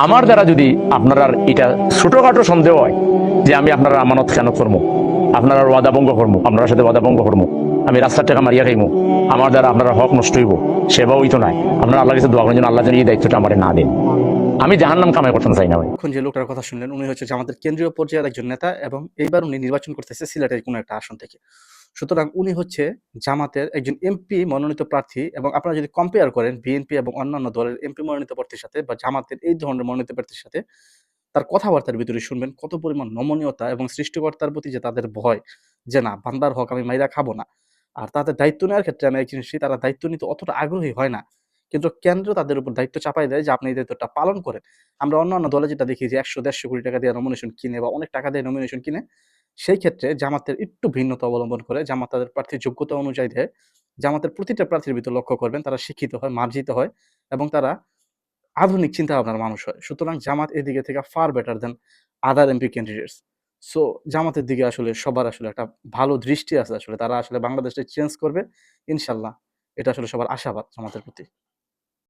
আমার দ্বারা যদি আপনারা এটা ছোটখাটো সন্দেহ হয় যে আমি আপনারা আমানত কেন করবো, আপনারা ওয়াদা ভঙ্গ করবো, আপনার সাথে ওয়াদা ভঙ্গ করবো, আমি রাস্তার টাকা মারিয়া খাইমু, আমার দ্বারা আপনারা হক নষ্ট হইব, সেবা হইতো নাই, আপনারা আল্লাহ কাছে দোয়া করেন যেন আল্লাহ যেন এই দায়িত্বটা আমার না দেন। আমি জাহান্নাম কামাই করতে চাই না ভাই। এখন যে লোকটার কথা শুনলেন উনি হচ্ছে জামাতের কেন্দ্রীয় পর্যায়ের একজন নেতা এবং এইবার উনি নির্বাচন করতেছে সিলেটের কোনো একটা আসন থেকে। সুতরাং উনি হচ্ছে জামাতের একজন এমপি মনোনীত প্রার্থী এবং আপনারা যদি কম্পেয়ার করেন বিএনপি এবং অন্যান্য দলের এমপি মনোনীত প্রার্থীর সাথে বা জামাতের এই ধরনের মনোনীত প্রার্থীর সাথে তার কথাবার্তার ভিতরে শুনবেন কত পরিমাণ নমনীয়তা এবং সৃষ্টিকর্তার প্রতি যে তাদের ভয়, যে না বান্দার হক আমি মাইরা খাবো না। আর তাদের দায়িত্ব নেওয়ার ক্ষেত্রে আমি এক জিনিসই তারা দায়িত্ব নিতে অতটা আগ্রহী হয় না। কিন্তু কেন্দ্র তাদের উপর দায়িত্ব চাপাই দেয় যে আপনি এই দায়িত্বটা পালন করেন। আমরা অন্যান্য দলে যেটা দেখি যে ১০০-১৫০ কোটি টাকা দিয়ে নমিনেশন কিনে বা অনেক টাকা দিয়ে নমিনেশন কিনে, সেই ক্ষেত্রে জামাতের একটু ভিন্নতা অবলম্বন করে। জামাত তাদের প্রার্থীর যোগ্যতা অনুযায়ী দেয়। জামাতের প্রতিটা প্রার্থীর ভিতর লক্ষ্য করবেন তারা শিক্ষিত হয়, মার্জিত হয় এবং তারা আধুনিক চিন্তাভাবনার মানুষ হয়। সুতরাং জামাত এদিকে থেকে ফার বেটার দ্যান আদার এমপি ক্যান্ডিডেটস। সো জামাতের দিকে আসলে সবার আসলে একটা ভালো দৃষ্টি আছে আসলে। তারা আসলে বাংলাদেশটা চেঞ্জ করবে ইনশাআল্লাহ। এটা আসলে সবার আশাবাদ জামাতের প্রতি।